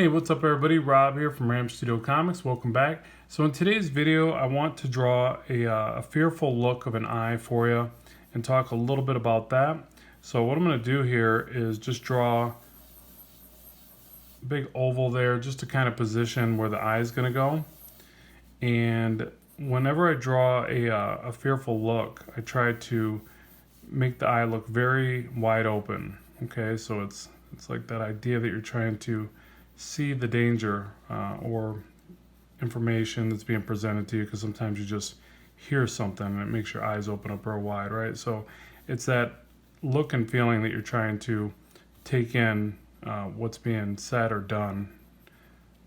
Hey, what's up everybody? Rob here from Ram Studio Comics. Welcome back. So in today's video, I want to draw a fearful look of an eye for you and talk a little bit about that. So what I'm going to do here is just draw a big oval there just to kind of position where the eye is going to go. And whenever I draw a fearful look, I try to make the eye look very wide open. Okay, so it's like that idea that you're trying to see the danger or information that's being presented to you, because sometimes you just hear something and it makes your eyes open up real wide, right? So it's that look and feeling that you're trying to take in what's being said or done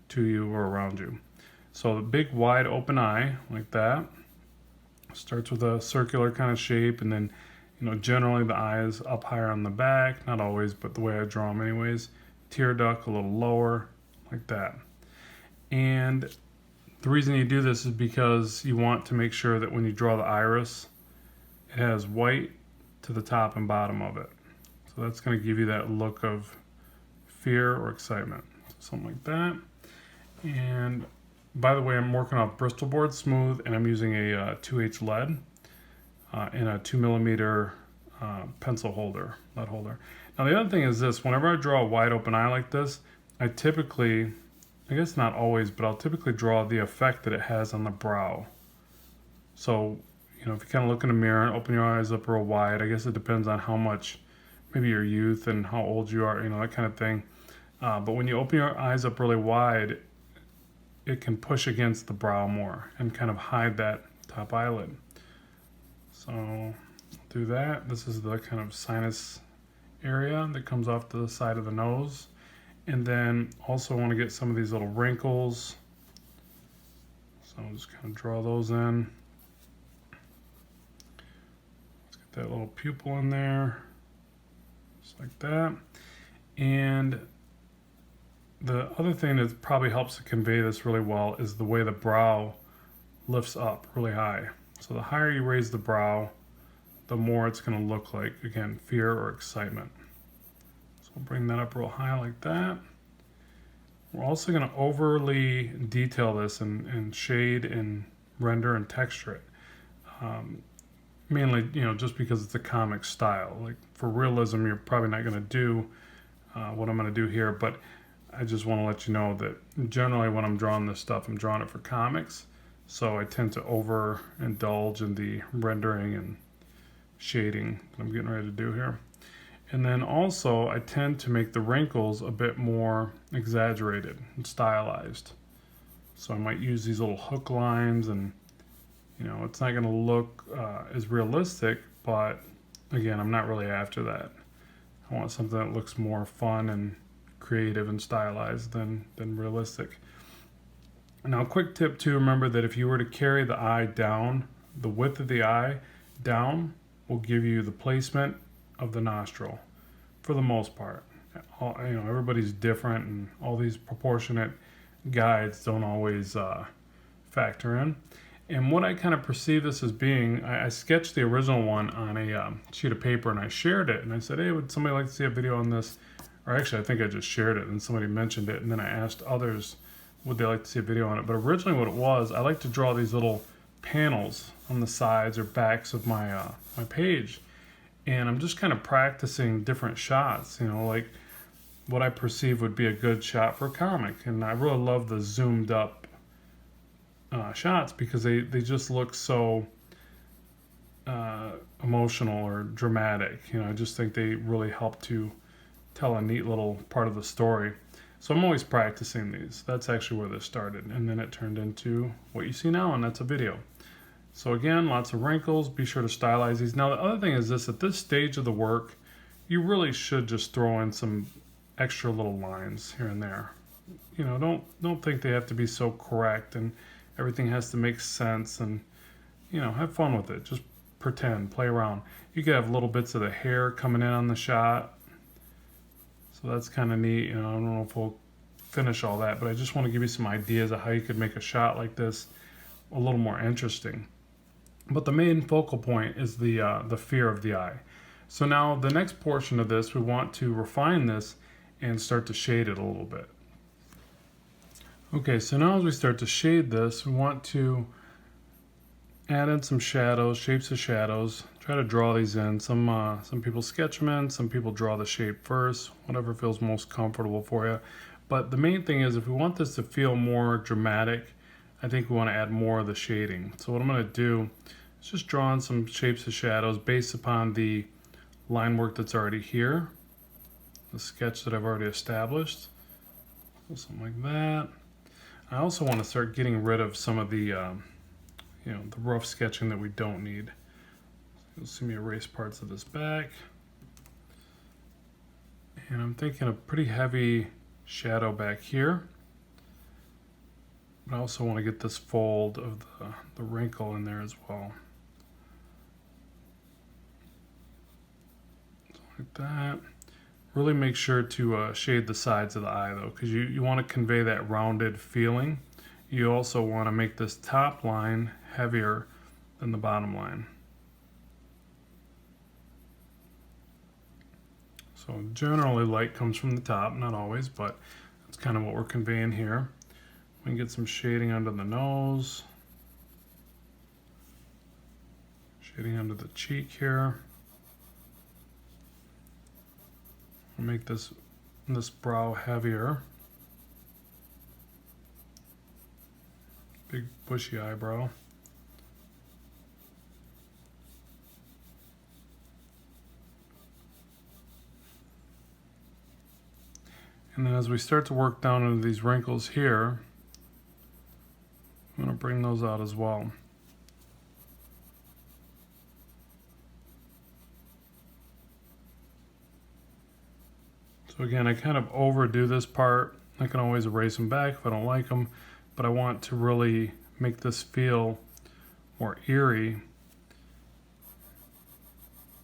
to you or around you. So the big wide open eye like that starts with a circular kind of shape, and then generally the eye is up higher on the back, not always, but the way I draw them anyways. Tear duct a little lower like that. And the reason you do this is because you want to make sure that when you draw the iris, it has white to the top and bottom of it. So that's going to give you that look of fear or excitement, something like that. And by the way, I'm working off Bristol board smooth, and I'm using a 2H lead in a 2mm pencil holder, lead holder. Now the other thing is this: whenever I draw a wide open eye like this, I typically, I guess not always, but I'll typically draw the effect that it has on the brow. So, if you kind of look in the mirror and open your eyes up real wide, I guess it depends on how much, maybe your youth and how old you are, that kind of thing. But when you open your eyes up really wide, it can push against the brow more and kind of hide that top eyelid. So I'll do that. This is the kind of sinus area that comes off to the side of the nose. And then also want to get some of these little wrinkles. So I'll just kind of draw those in. Let's get that little pupil in there, just like that. And the other thing that probably helps to convey this really well is the way the brow lifts up really high. So the higher you raise the brow, the more it's going to look like, again, fear or excitement. So we'll bring that up real high like that. We're also going to overly detail this and shade and render and texture it. Mainly, just because it's a comic style. Like for realism, you're probably not going to do what I'm going to do here, but I just want to let you know that generally when I'm drawing this stuff, I'm drawing it for comics. So I tend to overindulge in the rendering and shading that I'm getting ready to do here. And then also I tend to make the wrinkles a bit more exaggerated and stylized. So I might use these little hook lines, and it's not going to look as realistic, but again, I'm not really after that. I want something that looks more fun and creative and stylized than realistic. Now, a quick tip too, remember that if you were to carry the eye down, the width of the eye down will give you the placement of the nostril for the most part. Everybody's different, and all these proportionate guides don't always factor in. And what I kind of perceive this as being, I sketched the original one on a sheet of paper, and I shared it, and I said, hey, would somebody like to see a video on this? Or actually, I think I just shared it and somebody mentioned it, and then I asked others would they like to see a video on it. But originally what it was, I like to draw these little panels on the sides or backs of my my page, and I'm just kind of practicing different shots, like what I perceive would be a good shot for a comic. And I really love the zoomed up shots because they just look so emotional or dramatic. I just think they really help to tell a neat little part of the story. So I'm always practicing these. That's actually where this started, and then it turned into what you see now, and that's a video. So again, lots of wrinkles. Be sure to stylize these. Now the other thing is this: at this stage of the work, you really should just throw in some extra little lines here and there. Don't think they have to be so correct and everything has to make sense, and have fun with it. Just pretend, play around. You could have little bits of the hair coming in on the shot. So that's kind of neat. I don't know if we'll finish all that, but I just want to give you some ideas of how you could make a shot like this a little more interesting. But the main focal point is the fear of the eye. So now the next portion of this, we want to refine this and start to shade it a little bit. Okay, so now as we start to shade this, we want to add in some shadows, shapes of shadows. Try to draw these in. Some people sketch them in, some people draw the shape first, whatever feels most comfortable for you. But the main thing is if we want this to feel more dramatic, I think we want to add more of the shading. So what I'm going to do is just draw in some shapes of shadows based upon the line work that's already here, the sketch that I've already established. So something like that. I also want to start getting rid of some of the the rough sketching that we don't need. You'll see me erase parts of this back. And I'm thinking a pretty heavy shadow back here. But I also want to get this fold of the wrinkle in there as well. So like that. Really make sure to shade the sides of the eye though, because you want to convey that rounded feeling. You also want to make this top line heavier than the bottom line. So generally light comes from the top, not always, but that's kind of what we're conveying here. We can get some shading under the nose, shading under the cheek here. We'll make this brow heavier. Big bushy eyebrow. And then as we start to work down into these wrinkles here, I'm going to bring those out as well. So again, I kind of overdo this part. I can always erase them back if I don't like them, but I want to really make this feel more eerie.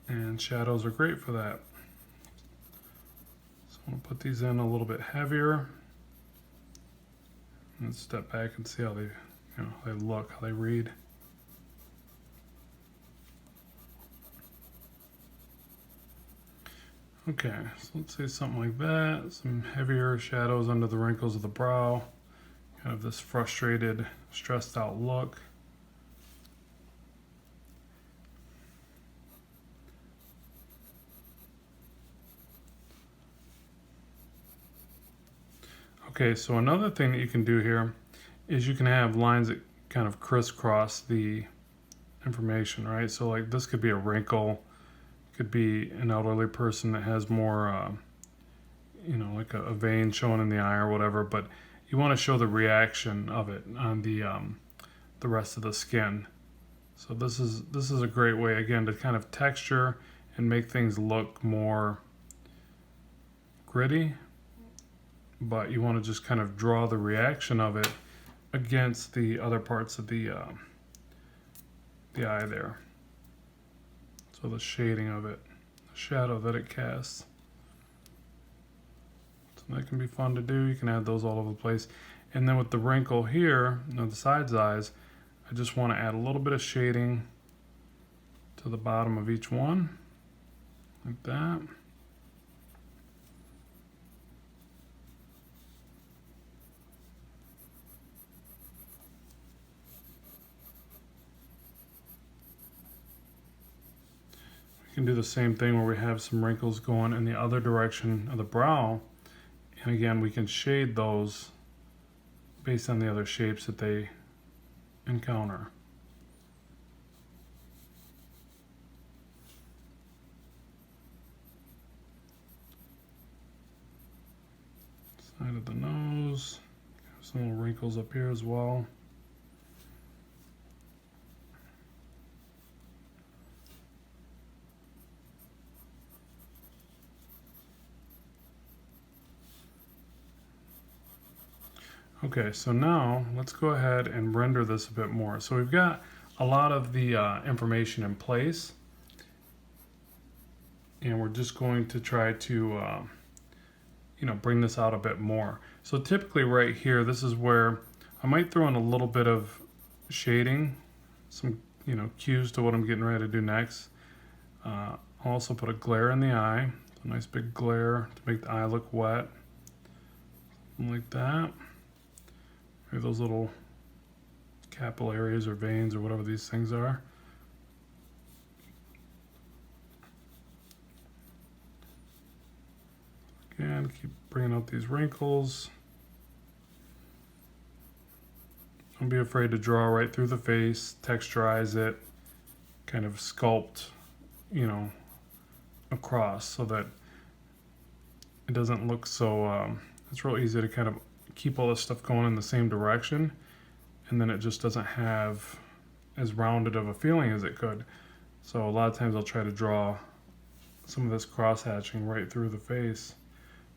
And shadows are great for that. So I'm going to put these in a little bit heavier. And step back and see how they look, how they read. Okay, so let's say something like that. Some heavier shadows under the wrinkles of the brow. Kind of this frustrated, stressed out look. Okay, so another thing that you can do here is you can have lines that kind of crisscross the information, right? So like this could be a wrinkle, could be an elderly person that has more, like a vein showing in the eye or whatever, but you want to show the reaction of it on the rest of the skin. So this is a great way, again, to kind of texture and make things look more gritty, but you want to just kind of draw the reaction of it against the other parts of the eye there. So the shading of it, the shadow that it casts. So that can be fun to do. You can add those all over the place. And then with the wrinkle here, the sides eyes, I just want to add a little bit of shading to the bottom of each one, like that. We can do the same thing where we have some wrinkles going in the other direction of the brow. And again, we can shade those based on the other shapes that they encounter. Side of the nose, some little wrinkles up here as well. Okay, so now let's go ahead and render this a bit more. So we've got a lot of the information in place, and we're just going to try to bring this out a bit more. So typically right here, this is where I might throw in a little bit of shading, some cues to what I'm getting ready to do next. I'll also put a glare in the eye, a nice big glare to make the eye look wet, something like that. maybe those little capillaries or veins or whatever these things are. Again, keep bringing out these wrinkles. Don't be afraid to draw right through the face, texturize it, kind of sculpt, you know, across so that it doesn't look so, it's real easy to kind of keep all this stuff going in the same direction, and then it just doesn't have as rounded of a feeling as it could. So a lot of times I'll try to draw some of this cross hatching right through the face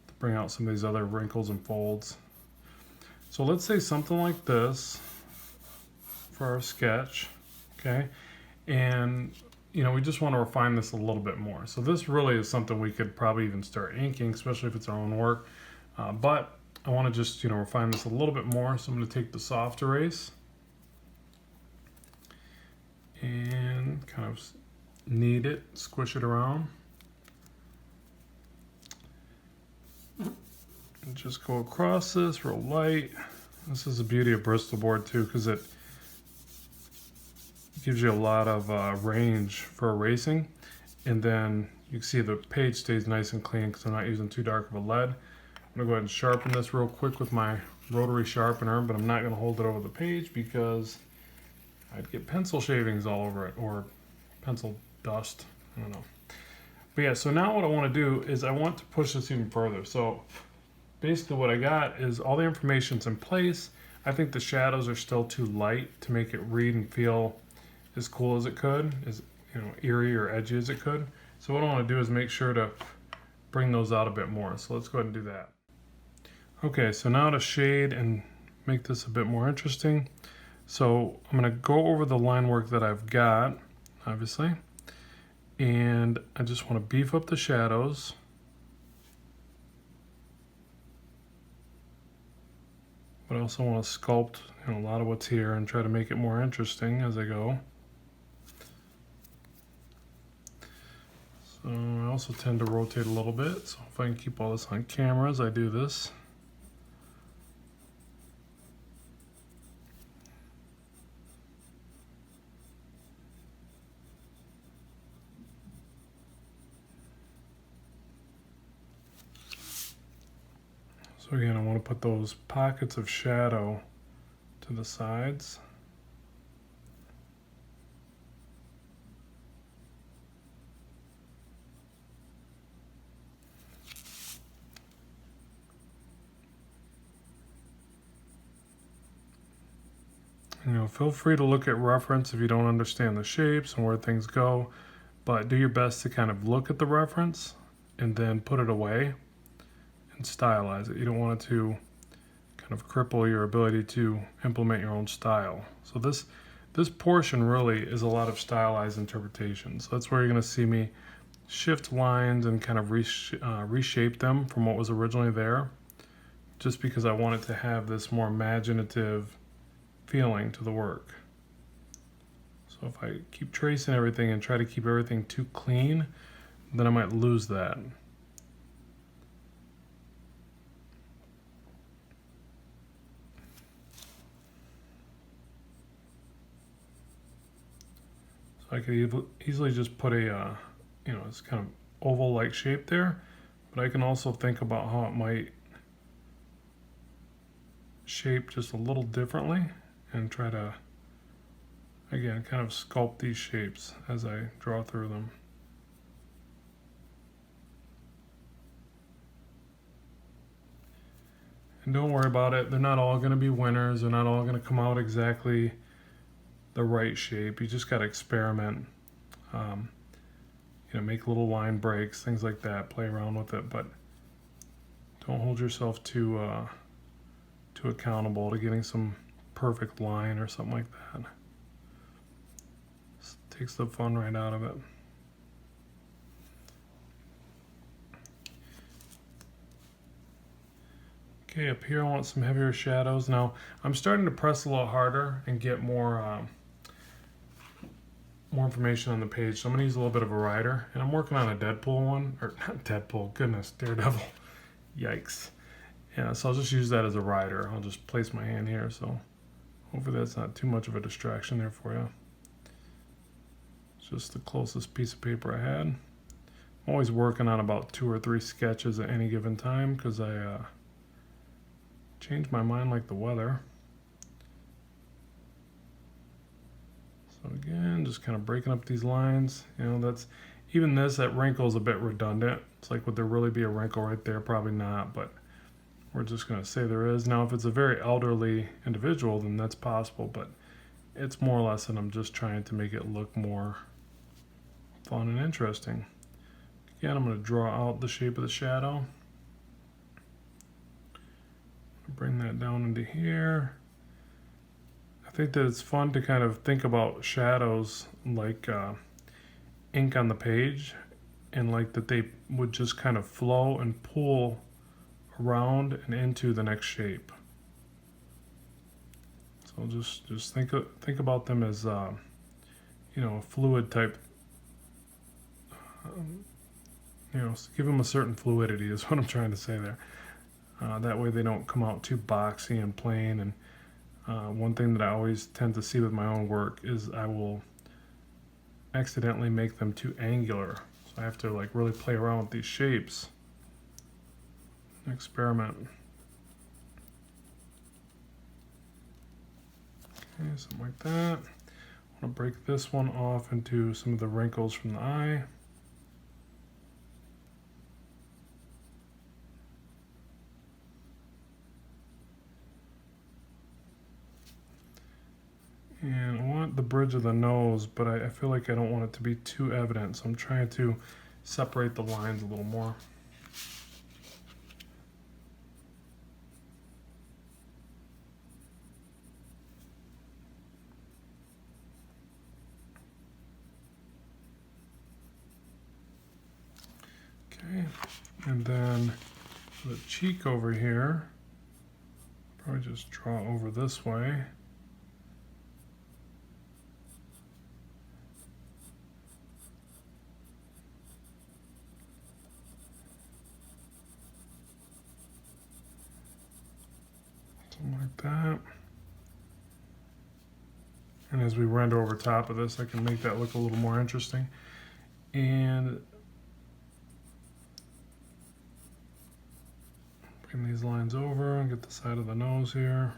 to bring out some of these other wrinkles and folds. So let's say something like this for our sketch, okay? And you know, we just want to refine this a little bit more. So this really is something we could probably even start inking, especially if it's our own work. But I want to just, you know, refine this a little bit more. So I'm going to take the soft erase and kind of knead it, squish it around. And just go across this real light. This is the beauty of Bristol board too, because it gives you a lot of range for erasing. And then you can see the page stays nice and clean because I'm not using too dark of a lead. I'm gonna go ahead and sharpen this real quick with my rotary sharpener, but I'm not gonna hold it over the page because I'd get pencil shavings all over it, or pencil dust, I don't know. But yeah, so now what I wanna do is I want to push this even further. So basically what I got is all the information's in place. I think the shadows are still too light to make it read and feel as cool as it could, as you know, eerie or edgy as it could. So what I want to do is make sure to bring those out a bit more. So let's go ahead and do that. Okay, so now to shade and make this a bit more interesting. So I'm going to go over the line work that I've got, obviously, and I just want to beef up the shadows. But I also want to sculpt, you know, a lot of what's here and try to make it more interesting as I go. So I also tend to rotate a little bit, so if I can keep all this on camera as I do this. So again, I want to put those pockets of shadow to the sides. You know, feel free to look at reference if you don't understand the shapes and where things go, but do your best to kind of look at the reference and then put it away and stylize it. You don't want it to kind of cripple your ability to implement your own style. So this portion really is a lot of stylized interpretation. So that's where you're going to see me shift lines and kind of reshape them from what was originally there, just because I want it to have this more imaginative feeling to the work. So if I keep tracing everything and try to keep everything too clean, then I might lose that. So I could easily just put a, you know, this kind of oval-like shape there, but I can also think about how it might shape just a little differently and try to, again, kind of sculpt these shapes as I draw through them. And don't worry about it, they're not all going to be winners, they're not all going to come out exactly the right shape. You just got to experiment, you know, make little line breaks, things like that, play around with it, but don't hold yourself too accountable to getting some perfect line or something like that. Just takes the fun right out of it. Okay, up here I want some heavier shadows. Now I'm starting to press a little harder and get more information on the page. So I'm gonna use a little bit of a writer, and I'm working on a Deadpool one, or not Deadpool, goodness, Daredevil, yikes. Yeah, so I'll just use that as a rider. I'll just place my hand here, so hopefully that's not too much of a distraction there for you. It's just the closest piece of paper I had. I'm always working on about 2 or 3 sketches at any given time because I change my mind like the weather. So again, just kind of breaking up these lines. You know, that's even this, that wrinkle is a bit redundant. It's like, would there really be a wrinkle right there? Probably not, but we're just going to say there is. Now, if it's a very elderly individual, then that's possible, but it's more or less that I'm just trying to make it look more fun and interesting. Again, I'm going to draw out the shape of the shadow. Bring that down into here. I think that it's fun to kind of think about shadows like ink on the page, and like that they would just kind of flow and pull around and into the next shape. So just think about them as you know, a fluid type. You know, give them a certain fluidity is what I'm trying to say there. That way they don't come out too boxy and plain. And one thing that I always tend to see with my own work is I will accidentally make them too angular. So I have to like really play around with these shapes. Experiment. Okay, something like that. I want to break this one off into some of the wrinkles from the eye. And I want the bridge of the nose, but I feel like I don't want it to be too evident, so I'm trying to separate the lines a little more. Okay, and then the cheek over here, probably just draw over this way. Something like that. And as we render over top of this, I can make that look a little more interesting. And bring these lines over and get the side of the nose here.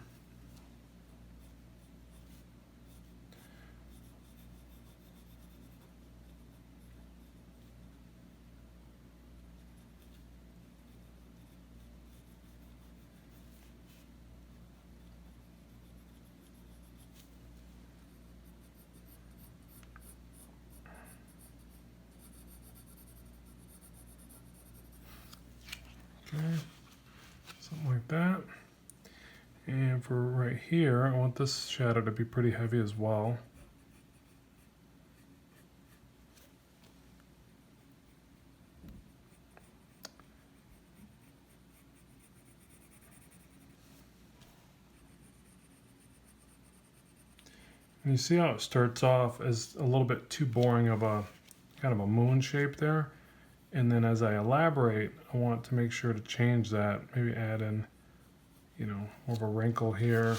Okay, something like that. And for right here, I want this shadow to be pretty heavy as well. And you see how it starts off as a little bit too boring of a kind of a moon shape there. And then as I elaborate, I want to make sure to change that, maybe add in, you know, more of a wrinkle here.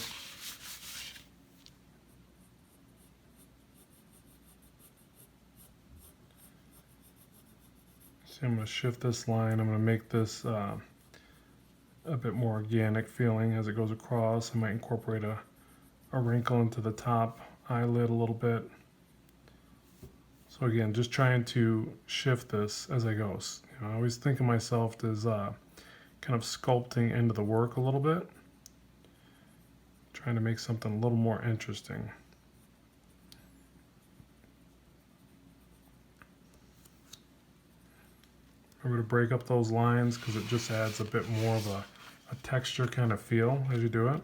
See, I'm going to shift this line. I'm going to make this a bit more organic feeling as it goes across. I might incorporate a wrinkle into the top eyelid a little bit. So again, just trying to shift this as I go. You know, I always think of myself as kind of sculpting into the work a little bit, trying to make something a little more interesting. Remember to break up those lines because it just adds a bit more of a texture kind of feel as you do it.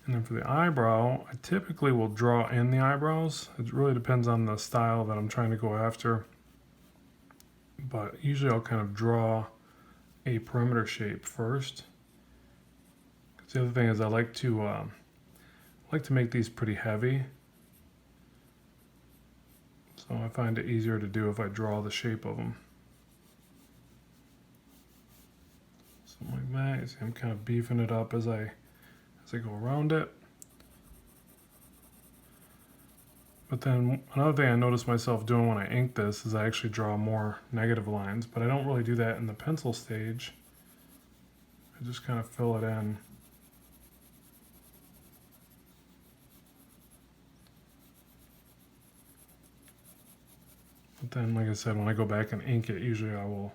And then for the eyebrow, I typically will draw in the eyebrows. It really depends on the style that I'm trying to go after. But usually I'll kind of draw a perimeter shape first. Because the other thing is I like to make these pretty heavy. So I find it easier to do if I draw the shape of them. Something like that. You see I'm kind of beefing it up as I go around it. But then another thing I notice myself doing when I ink this is I actually draw more negative lines, but I don't really do that in the pencil stage. I just kind of fill it in. But then, like I said, when I go back and ink it, usually I will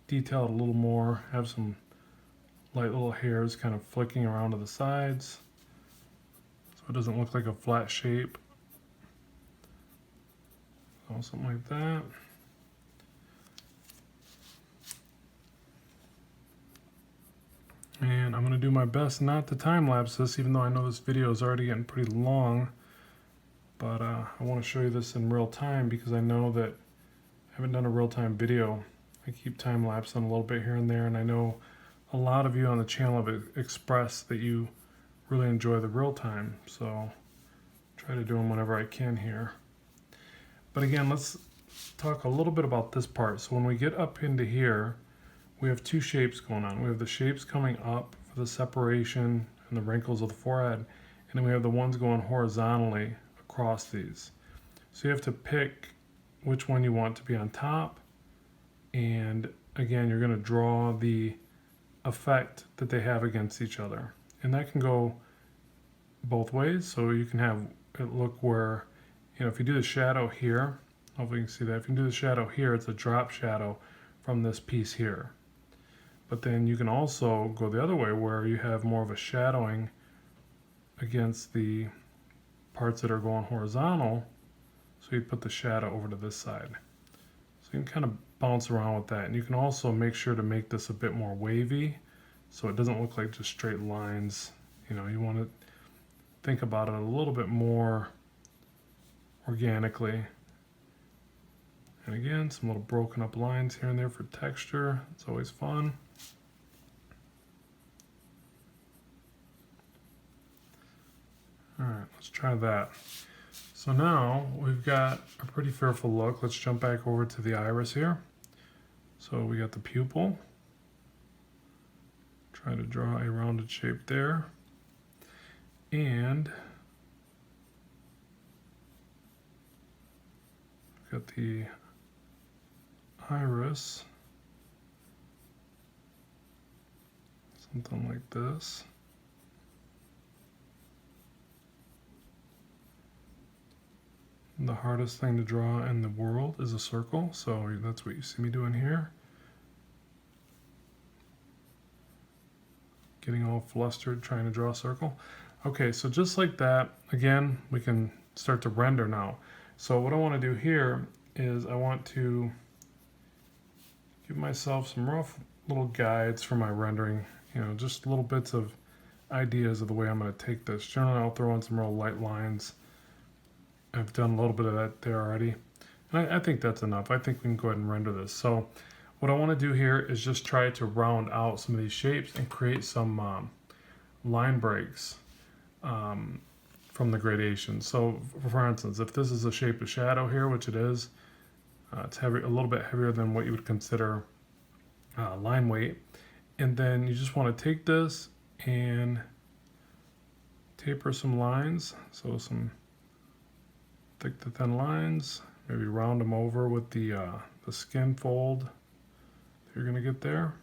detail it a little more, have some light little hairs kind of flicking around to the sides so it doesn't look like a flat shape. So something like that. And I'm going to do my best not to time lapse this, even though I know this video is already getting pretty long. But I want to show you this in real time because I know that I haven't done a real-time video. I keep time lapsing a little bit here and there, and I know a lot of you on the channel have expressed that you really enjoy the real time, so try to do them whenever I can here. But again, let's talk a little bit about this part. So when we get up into here, we have two shapes going on. We have the shapes coming up for the separation and the wrinkles of the forehead, and then we have the ones going horizontally across these. So you have to pick which one you want to be on top, and again, you're going to draw the effect that they have against each other. And that can go both ways, so you can have it look where, you know, if you do the shadow here, hopefully you can see that. If you do the shadow here, it's a drop shadow from this piece here. But then you can also go the other way where you have more of a shadowing against the parts that are going horizontal. So you put the shadow over to this side. So you can kind of bounce around with that. And you can also make sure to make this a bit more wavy so it doesn't look like just straight lines. You know, you want to think about it a little bit more organically. And again, some little broken up lines here and there for texture. It's always fun. All right, let's try that. So now we've got a pretty fearful look. Let's jump back over to the iris here. So we got the pupil. Try to draw a rounded shape there. And we've got the iris. Something like this. The hardest thing to draw in the world is a circle, so that's what you see me doing here. Getting all flustered trying to draw a circle. Okay, so just like that, again, we can start to render now. So what I want to do here is I want to give myself some rough little guides for my rendering, you know, just little bits of ideas of the way I'm going to take this. Generally, I'll throw in some real light lines. I've done a little bit of that there already. And I think that's enough. I think we can go ahead and render this. So what I want to do here is just try to round out some of these shapes and create some line breaks from the gradation. So for instance, if this is a shape of shadow here, which it is, it's heavy, a little bit heavier than what you would consider line weight. And then you just want to take this and taper some lines. So some thick to thin lines, maybe round them over with the skin fold that you're going to get there.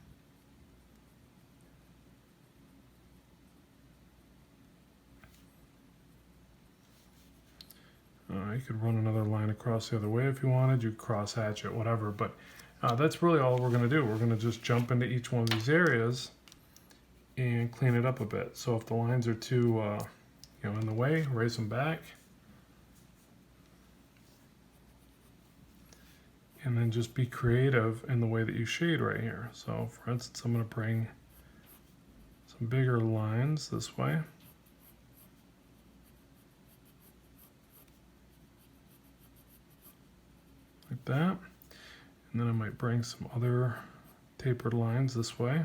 You could run another line across the other way if you wanted. You could cross hatch it, whatever. But that's really all we're going to do. We're going to just jump into each one of these areas and clean it up a bit. So if the lines are too in the way, raise them back. And then just be creative in the way that you shade right here. So for instance, I'm going to bring some bigger lines this way. Like that. And then I might bring some other tapered lines this way.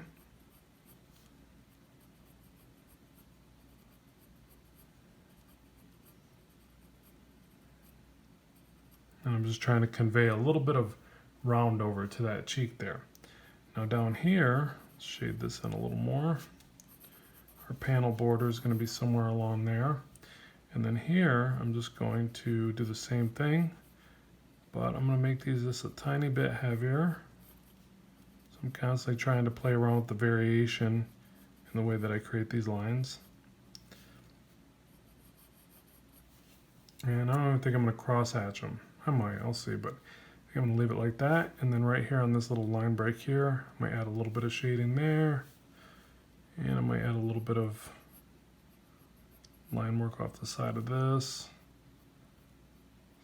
And I'm just trying to convey a little bit of round over to that cheek there. Now down here, shade this in a little more. Our panel border is going to be somewhere along there. And then here, I'm just going to do the same thing, but I'm going to make these just a tiny bit heavier. So I'm constantly trying to play around with the variation in the way that I create these lines. And I don't even think I'm going to cross hatch them. I might, I'll see, but I think I'm going to leave it like that. And then right here on this little line break here, I might add a little bit of shading there. And I might add a little bit of line work off the side of this.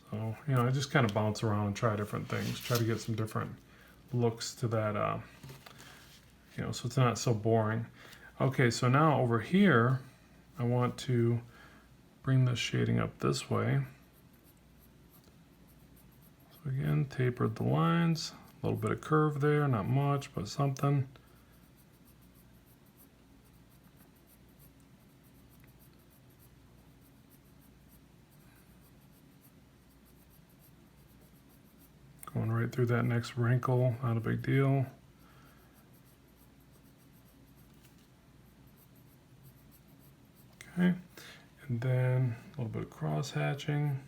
So, you know, I just kind of bounce around and try different things, try to get some different looks to that, you know, so it's not so boring. Okay, so now over here, I want to bring this shading up this way. So again, tapered the lines, a little bit of curve there, not much, but something. Going right through that next wrinkle, not a big deal. Okay, and then a little bit of cross hatching.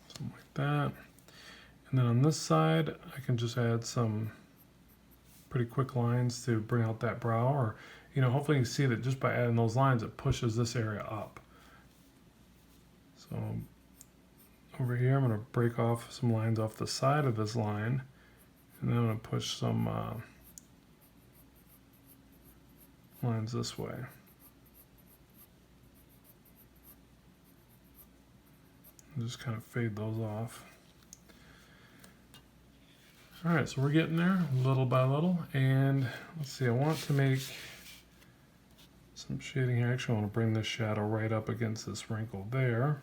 Something like that. And then on this side, I can just add some pretty quick lines to bring out that brow, or, you know, hopefully you can see that just by adding those lines, it pushes this area up. So over here, I'm going to break off some lines off the side of this line, and then I'm going to push some lines this way. And just kind of fade those off. All right, so we're getting there little by little, and let's see, I want to make some shading here. Actually, I want to bring this shadow right up against this wrinkle there,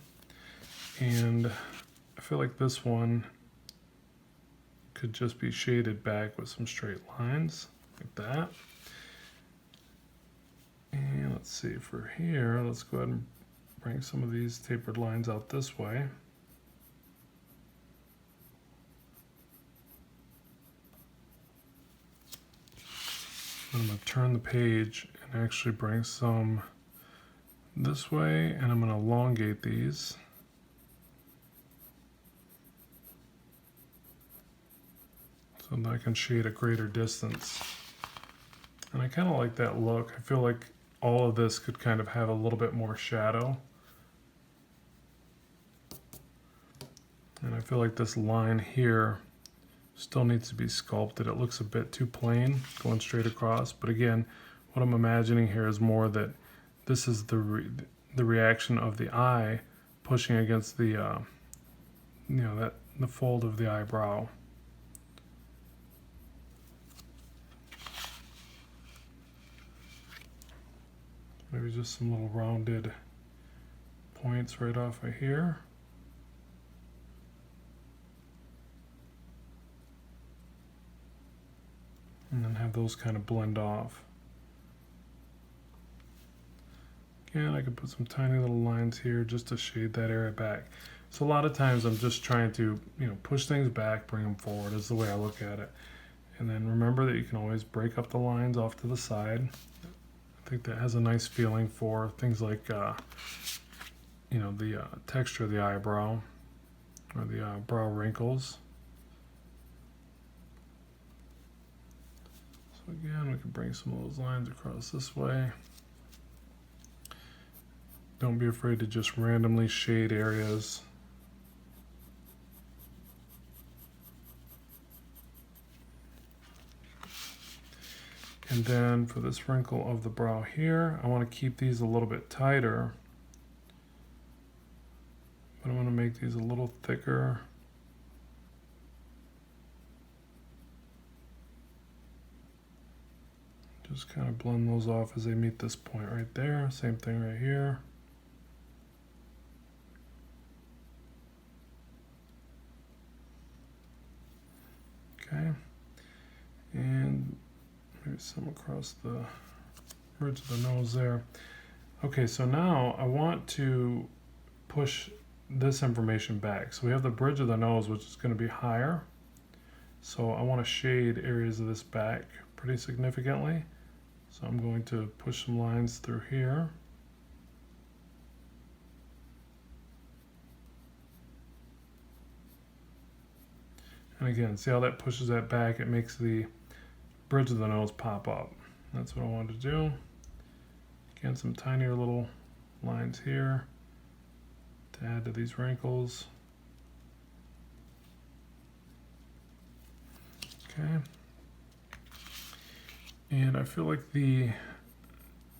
and I feel like this one could just be shaded back with some straight lines, like that. And let's see, for here, let's go ahead and bring some of these tapered lines out this way. I'm going to turn the page and actually bring some this way, and I'm going to elongate these. So that I can shade a greater distance. And I kind of like that look. I feel like all of this could kind of have a little bit more shadow. And I feel like this line here still needs to be sculpted. It looks a bit too plain going straight across, but again, what I'm imagining here is more that this is the reaction of the eye pushing against the you know, the fold of the eyebrow. Maybe just some little rounded points right off of here. And then have those kind of blend off. Again, I could put some tiny little lines here just to shade that area back. So a lot of times I'm just trying to, you know, push things back, bring them forward is the way I look at it. And then remember that you can always break up the lines off to the side. I think that has a nice feeling for things like, you know, the texture of the eyebrow or the brow wrinkles. So again, we can bring some of those lines across this way. Don't be afraid to just randomly shade areas. And then for this wrinkle of the brow here, I want to keep these a little bit tighter. But I want to make these a little thicker. Just kind of blend those off as they meet this point right there. Same thing right here. Okay. And maybe some across the ridge of the nose there. Okay, so now I want to push this information back. So we have the bridge of the nose, which is going to be higher. So I want to shade areas of this back pretty significantly. So I'm going to push some lines through here. And again, see how that pushes that back? It makes the bridge of the nose pop up. That's what I wanted to do. Again, some tinier little lines here to add to these wrinkles. Okay. And I feel like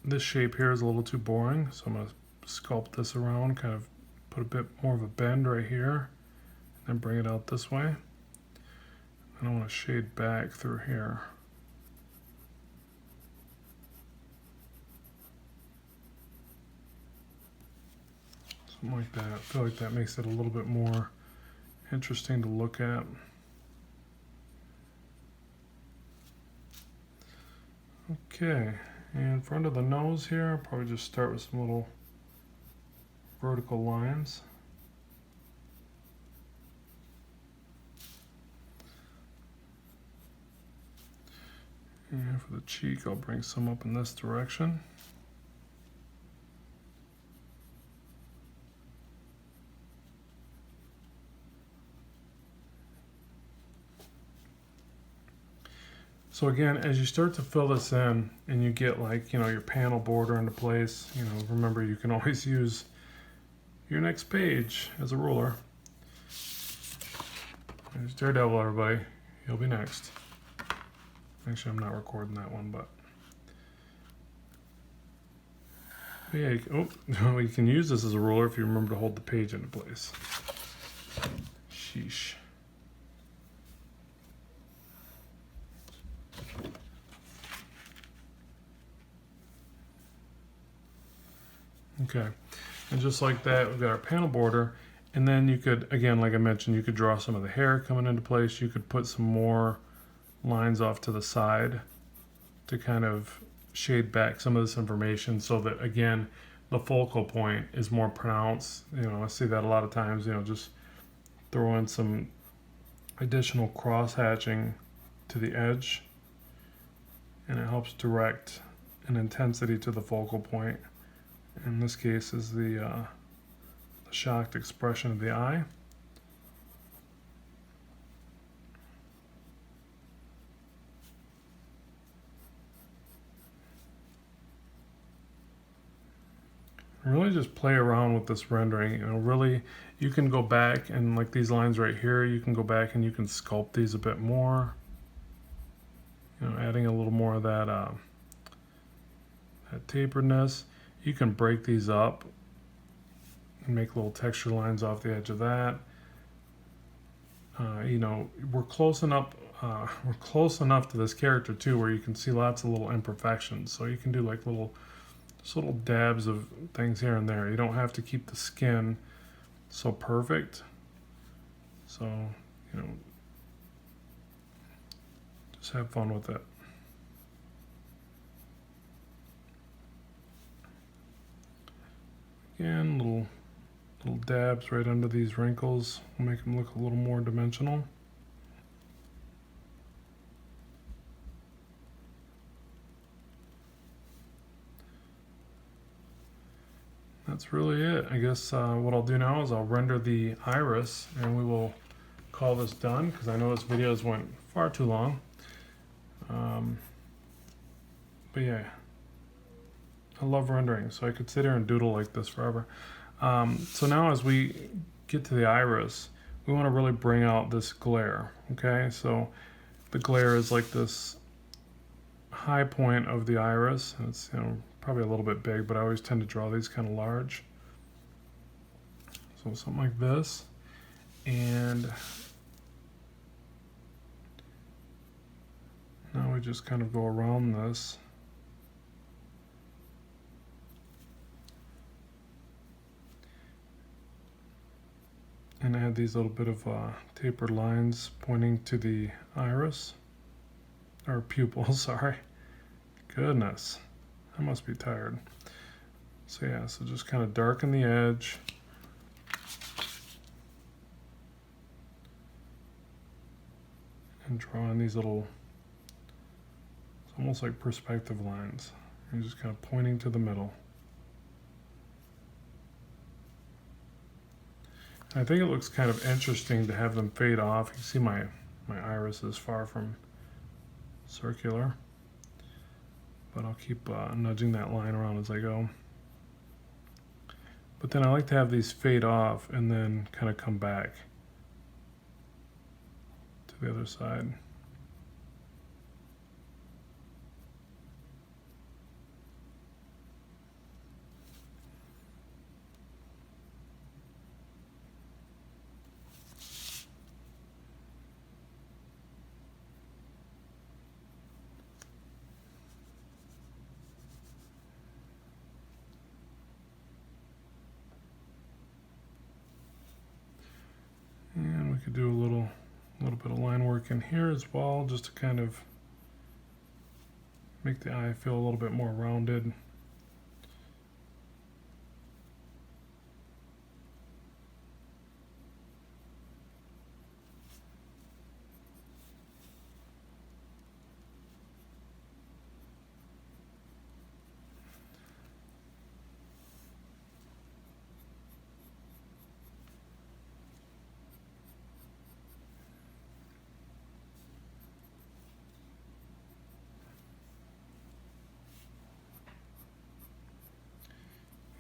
this shape here is a little too boring, so I'm going to sculpt this around, kind of put a bit more of a bend right here, and bring it out this way. And I want to shade back through here. Something like that. I feel like that makes it a little bit more interesting to look at. Okay, and in front of the nose here, I'll probably just start with some little vertical lines. And for the cheek, I'll bring some up in this direction. So again, as you start to fill this in and you get like, your panel border into place, remember you can always use your next page as a ruler. There's Daredevil, everybody. He'll be next. Actually, I'm not recording that one, but yeah, you can use this as a ruler if you remember to hold the page into place. Sheesh. Okay, and just like that, we've got our panel border, and then you could, again, like I mentioned, you could draw some of the hair coming into place. You could put some more lines off to the side to kind of shade back some of this information so that, again, the focal point is more pronounced. I see that a lot of times, just throw in some additional cross hatching to the edge, and it helps direct an intensity to the focal point. In this case is the shocked expression of the eye. Really just play around with this rendering. Really, you can go back and like these lines right here, you can go back and you can sculpt these a bit more. Adding a little more of that taperedness. You can break these up and make little texture lines off the edge of that. We're close enough to this character too, where you can see lots of little imperfections. So you can do like little dabs of things here and there. You don't have to keep the skin so perfect. So, just have fun with it. Again, little dabs right under these wrinkles will make them look a little more dimensional. That's really it. I guess what I'll do now is I'll render the iris and we will call this done because I know this video went far too long. But yeah, I love rendering, so I could sit here and doodle like this forever. So now as we get to the iris, we want to really bring out this glare, okay? So the glare is like this high point of the iris, and it's probably a little bit big, but I always tend to draw these kind of large. So something like this, and now we just kind of go around this. And add these little bit of tapered lines pointing to the iris, or pupil, sorry. Goodness, I must be tired. So yeah, so just kind of darken the edge. and draw in these little, it's almost like perspective lines. You're just kind of pointing to the middle. I think it looks kind of interesting to have them fade off. You can see my iris is far from circular, but I'll keep nudging that line around as I go. But then I like to have these fade off and then kind of come back to the other side. And we could do a little bit of line work in here as well, just to kind of make the eye feel a little bit more rounded.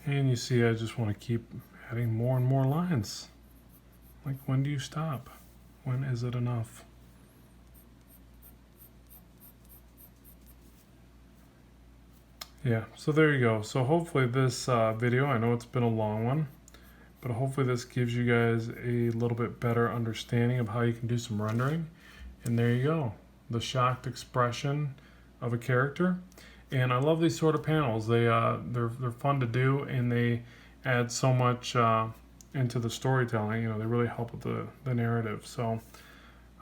And you see, I just want to keep adding more and more lines. Like, when do you stop? When is it enough? Yeah, so there you go. So hopefully this video, I know it's been a long one, but hopefully this gives you guys a little bit better understanding of how you can do some rendering. And there you go, the shocked expression of a character. And I love these sort of panels. They're fun to do, and they add so much into the storytelling. You know, they really help with the narrative. So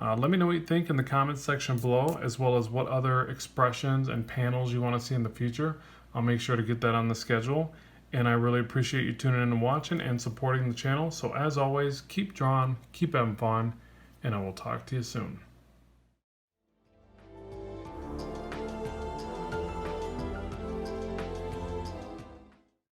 let me know what you think in the comments section below, as well as what other expressions and panels you want to see in the future. I'll make sure to get that on the schedule. And I really appreciate you tuning in and watching and supporting the channel. So as always, keep drawing, keep having fun, and I will talk to you soon.